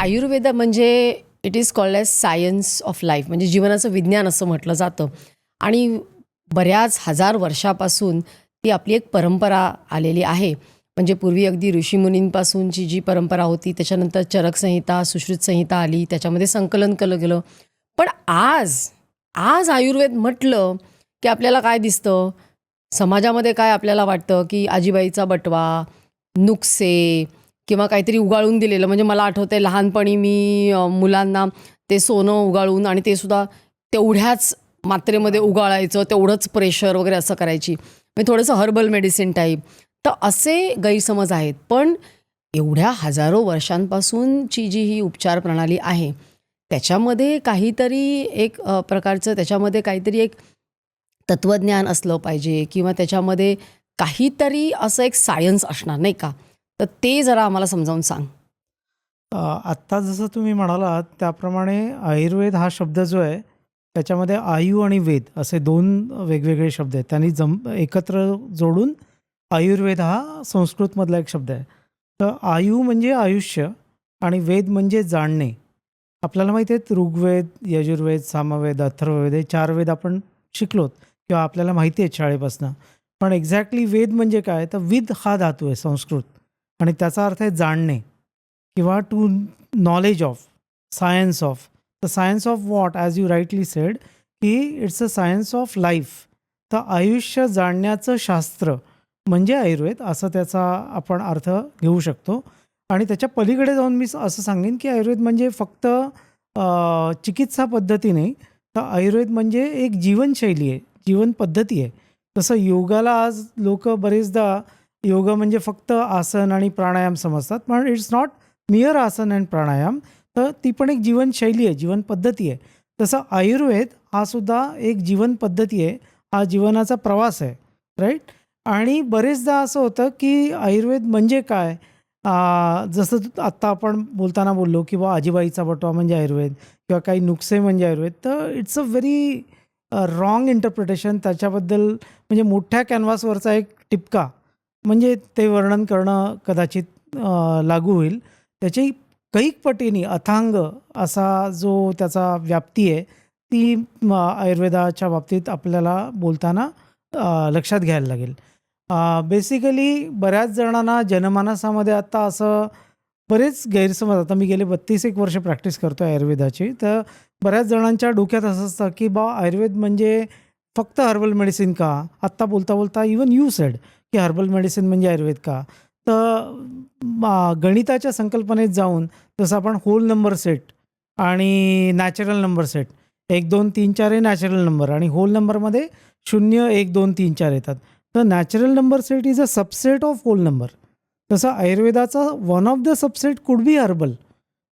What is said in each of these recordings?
आयुर्वेद म्हणजे it is called as science of life, म्हणजे जीवनाचं विज्ञान असं म्हटलं जातं. आणि बऱ्याच हजार वर्षापासून ती आपली एक परंपरा आलेली आहे. म्हणजे पूर्वी अगदी ऋषीमुनींपासूनची जी परंपरा होती, त्याच्यानंतर चरकसंहिता, सुश्रुत संहिता आली, त्याच्यामध्ये संकलन केलं गेलं. पण आज आज आयुर्वेद म्हटलं की आपल्याला काय दिसतं? समाजामध्ये काय आपल्याला वाटतं की आजीबाईचा बटवा, नुक्से किंवा काहीतरी उगाळून दिलेलं. म्हणजे मला आठवतंय लहानपणी मी मुलांना ते सोनं उगाळून, आणि ते सुद्धा तेवढ्याच मात्रेमध्ये उगाळायचं, तेवढंच प्रेशर वगैरे असं करायची. म्हणजे थोडंसं हर्बल मेडिसिन टाईप. तर असे गैरसमज आहेत. पण एवढ्या हजारो वर्षांपासूनची जी ही उपचार प्रणाली आहे, त्याच्यामध्ये काहीतरी एक प्रकारचं त्याच्यामध्ये काहीतरी एक तत्त्वज्ञान असलं पाहिजे, किंवा त्याच्यामध्ये काहीतरी असं एक सायन्स असणार, नाही का? तर ते जरा आम्हाला समजावून सांग. आत्ता जसं तुम्ही म्हणालात त्याप्रमाणे आयुर्वेद हा शब्द जो आहे त्याच्यामध्ये आयु आणि वेद असे दोन वेगवेगळे शब्द आहेत. त्यांनी एकत्र जोडून आयुर्वेद हा संस्कृतमधला एक शब्द आहे. तर आयु म्हणजे आयुष्य आणि वेद म्हणजे जाणणे. आपल्याला माहिती आहेत ऋग्वेद, यजुर्वेद, सामवेद, अथर्ववेद हे 4 वेद आपण शिकलोत किंवा आपल्याला माहिती आहेत शाळेपासून. पण एक्झॅक्टली वेद म्हणजे काय? तर विद हा धातू आहे संस्कृत आणि त्याचा अर्थ आहे जाणणे किंवा to knowledge of, science of. The science of what as you rightly said की it's a science of life. तर आयुष्य जाणण्याचं शास्त्र म्हणजे आयुर्वेद असं त्याचा आपण अर्थ घेऊ शकतो. आणि त्याच्या पलीकडे जाऊन मी असं सांगेन की आयुर्वेद म्हणजे फक्त चिकित्सा पद्धती नाही, तर आयुर्वेद म्हणजे एक जीवनशैली आहे, जीवन पद्धती आहे. तसं योगाला आज लोक बरेचदा योगा म्हणजे फक्त आसन आणि प्राणायाम समजतात, पण इट्स नॉट मियर आसन अँड प्राणायाम. तर ती पण एक जीवनशैली आहे, जीवन पद्धती आहे. तसं आयुर्वेद हा सुद्धा एक जीवन पद्धती आहे, हा जीवनाचा प्रवास आहे, राईट. आणि बरेचदा असं होतं की आयुर्वेद म्हणजे काय, जसं आत्ता आपण बोलताना बोललो की बा आजीबाईचा बटवा म्हणजे आयुर्वेद किंवा काही नुकसे म्हणजे आयुर्वेद. तर it's a very wrong interpretation त्याच्याबद्दल. म्हणजे मोठ्या कॅनव्हासवरचा एक टिपका म्हणजे ते वर्णन करणं कदाचित लागू होईल. त्याची कैक पटीने अथांग असा जो त्याचा व्याप्ती आहे ती आयुर्वेदाच्या बाबतीत आपल्याला बोलताना लक्षात घ्यायला लागेल. बेसिकली बऱ्याच जणांना जनमानसामध्ये आता असं बरेच गैरसमज, आता मी गेले 32 वर्ष प्रॅक्टिस करतो आयुर्वेदाची. तर बऱ्याच जणांच्या डोक्यात असं असतं की बा आयुर्वेद म्हणजे फक्त हर्बल मेडिसिन का? आत्ता बोलता बोलता इवन यू सेड की हर्बल मेडिसिन म्हणजे आयुर्वेद का? तर गणिताच्या संकल्पनेत जाऊन जसं आपण होल नंबर सेट आणि नॅचरल नंबर सेट 1, 2, 3, 4 हे नॅचरल नंबर आणि होल नंबरमध्ये 0, 1, 2, 3, 4 येतात. तर natural number set is a subset of whole number. तसं आयुर्वेदाचा one of the subset could be herbal,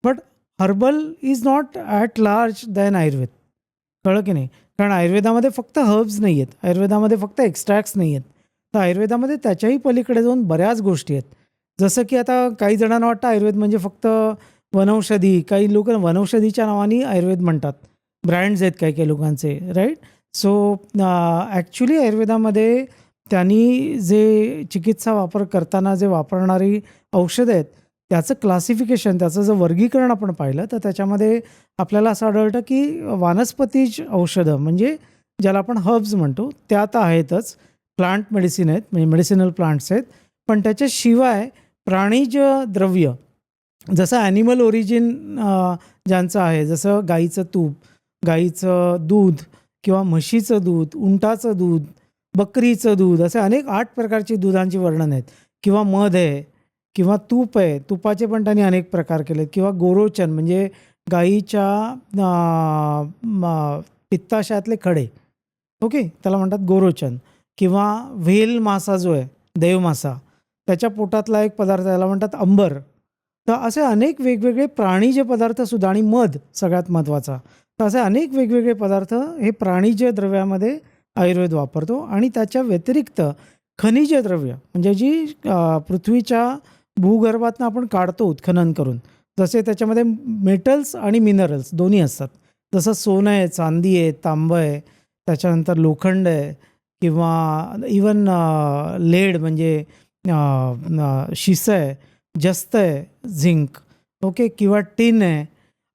but herbal is not at large than Ayurveda. कळलं की नाही? कारण आयुर्वेदामध्ये फक्त हर्ब्स नाही आहेत, आयुर्वेदामध्ये फक्त एक्स्ट्रॅक्ट्स नाही आहेत. तर आयुर्वेदामध्ये त्याच्याही पलीकडे जाऊन बऱ्याच गोष्टी आहेत. जसं की आता काही जणांना वाटतं आयुर्वेद म्हणजे फक्त वनौषधी, काही लोक वनौषधीच्या नावाने आयुर्वेद म्हणतात, ब्रँड्स आहेत काही काही लोकांचे, राईट. सो ॲक्च्युली आयुर्वेदामध्ये त्यांनी जे चिकित्सा वापर करताना जे वापरणारी औषधं आहेत त्याचं क्लासिफिकेशन, त्याचं जर वर्गीकरण आपण पाहिलं तर त्याच्यामध्ये आपल्याला असं आढळतं की वानस्पतीज औषधं म्हणजे ज्याला आपण हर्ब्स म्हणतो त्या तर आहेतच, प्लांट मेडिसिन आहेत म्हणजे मेडिसिनल प्लांट्स आहेत. पण त्याच्याशिवाय प्राणीज द्रव्य जसं ॲनिमल ओरिजिन ज्यांचं आहे, जसं गाईचं तूप, गाईचं दूध किंवा म्हशीचं दूध, उंटाचं दूध, बकरीचं दूध, असे अनेक 8 प्रकारची दुधांची वर्णन आहेत. किंवा मध आहे किंवा तूप आहे, तुपाचे पण त्यांनी अनेक प्रकार केलेत. किंवा गोरोचन म्हणजे गाईच्या पित्ताशयातले खडे, ओके, त्याला म्हणतात गोरोचन. किंवा व्हेल मासा जो आहे, देवमासा, त्याच्या पोटातला एक पदार्थ त्याला म्हणतात अंबर. तर असे अनेक वेगवेगळे प्राणीज पदार्थसुद्धा आणि मध सगळ्यात महत्त्वाचा. तर असे अनेक वेगवेगळे पदार्थ हे प्राणीज द्रव्यामध्ये आयुर्वेद वापरतो. आणि त्याच्या व्यतिरिक्त खनिज द्रव्य म्हणजे जी पृथ्वीच्या भूगर्भातनं आपण काढतो उत्खनन करून, जसे त्याच्यामध्ये मेटल्स आणि मिनरल्स दोन्ही असतात. जसं सोनं आहे, चांदी आहे, तांबं आहे, त्याच्यानंतर लोखंड आहे किंवा इवन लेड म्हणजे शिसं आहे, जस्त आहे, झिंक ओके, किंवा टिन आहे.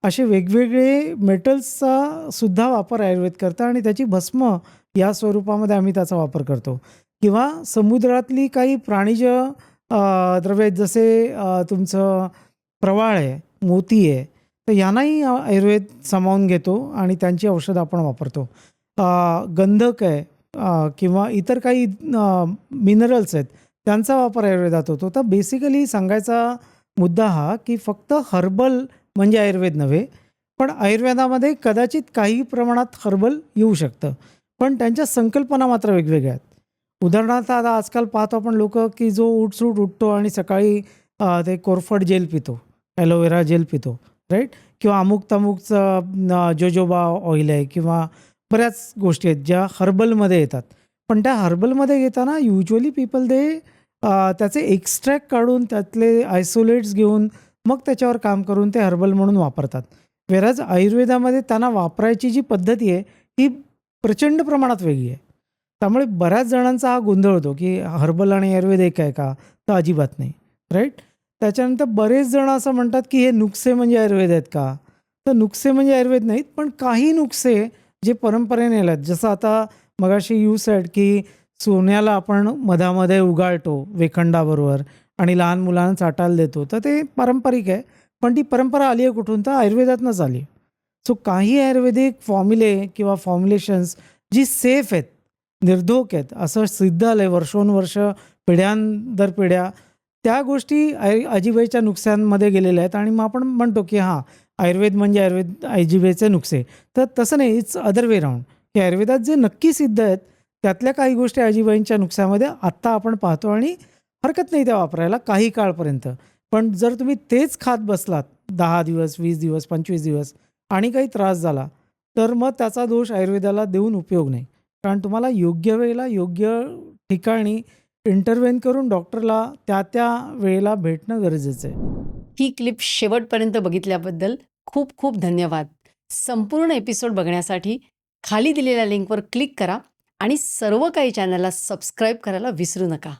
असे वेगवेगळे मेटल्सचा सुद्धा वापर आयुर्वेद करतं आणि त्याची भस्म या स्वरूपामध्ये आम्ही त्याचा वापर करतो. किंवा समुद्रातली काही प्राणिज द्रव्ये आहेत, जसे तुमचं प्रवाळ आहे, मोती आहे, तर यांनाही आयुर्वेद सामावून घेतो आणि त्यांची औषधं आपण वापरतो. गंधक आहे, किंवा इतर काही मिनरल्स आहेत, त्यांचा वापर आयुर्वेदात होतो. तर बेसिकली सांगायचा मुद्दा हा, की फक्त हर्बल म्हणजे आयुर्वेद नव्हे, पण आयुर्वेदामध्ये कदाचित काही प्रमाणात हर्बल येऊ शकतं, पण त्यांच्या संकल्पना मात्र वेगवेगळ्या आहेत. उदाहरणार्थ आता आजकाल पाहतो आपण लोकं, की जो उठसूट उठतो आणि सकाळी ते कोरफड जेल पितो, ॲलोवेरा जेल पितो, राईट? किंवा अमुक-तमुकचं जोजोबा ऑइल आहे, किंवा बऱ्याच गोष्टी आहेत ज्या हर्बलमध्ये येतात. पण त्या हर्बलमध्ये येताना युज्युअली पीपल त्याचे एक्स्ट्रॅक्ट काढून त्यातले आयसोलेट्स घेऊन मग त्याच्यावर काम करून ते हर्बल म्हणून वापरतात. व्हेअरएज आयुर्वेदामध्ये त्यांना वापरायची जी पद्धती आहे ही प्रचंड प्रमाणात वेगळी आहे. त्यामुळे बऱ्याच जणांचा हा गोंधळ होतो, की हर्बल आणि आयुर्वेद एक आहे का? तर अजिबात नाही, राईट? त्याच्यानंतर बरेच जण असं म्हणतात, की हे नुक्से म्हणजे आयुर्वेद आहेत का? तर नुक्से म्हणजे आयुर्वेद नाहीत, पण काही नुक्से जे परंपरेने आलेत, जसं आता मगाशी यू सेड, की सोन्याला आपण मधामध्ये उगाळतो वेखंडाबरोबर आणि लहान मुलांना चाटायला देतो, तर ते पारंपरिक आहे. पण ती परंपरा आली आहे कुठून? तर आयुर्वेदातनंच आली आहे. सो काही आयुर्वेदिक फॉर्म्युले किंवा फॉर्म्युलेशन्स जी सेफ आहेत, निर्धोक आहेत, असं सिद्ध आलं आहे वर्षोनवर्ष, पिढ्यानंतर पिढ्या, त्या गोष्टी आजीबाईच्या नुकसांमध्ये गेलेल्या आहेत. आणि मग आपण म्हणतो, की हां, आयुर्वेद म्हणजे आयुर्वेद आजीबाईचे नुकसे. तर तसं नाही, इट्स अदर वे राउंड, की आयुर्वेदात जे नक्की सिद्ध आहेत त्यातल्या काही गोष्टी आजीबाईंच्या नुकसामध्ये आत्ता आपण पाहतो आणि हरकत नाही त्या वापरायला काही काळपर्यंत. पण जर तुम्ही तेच खात बसलात 10 दिवस, 20 दिवस, 25 दिवस आणि काही त्रास झाला, तर मग त्याचा दोष आयुर्वेदाला देऊन उपयोग नाही. कारण तुम्हाला योग्य वेळेला, योग्य ठिकाणी इंटरव्हेन करून डॉक्टरला त्या वेळेला भेटणं गरजेचं आहे. ही क्लिप शेवटपर्यंत बघितल्याबद्दल खूप खूप धन्यवाद. संपूर्ण एपिसोड बघण्यासाठी खाली दिलेल्या लिंकवर क्लिक करा आणि सर्व काही चॅनलला सबस्क्राईब करायला विसरू नका.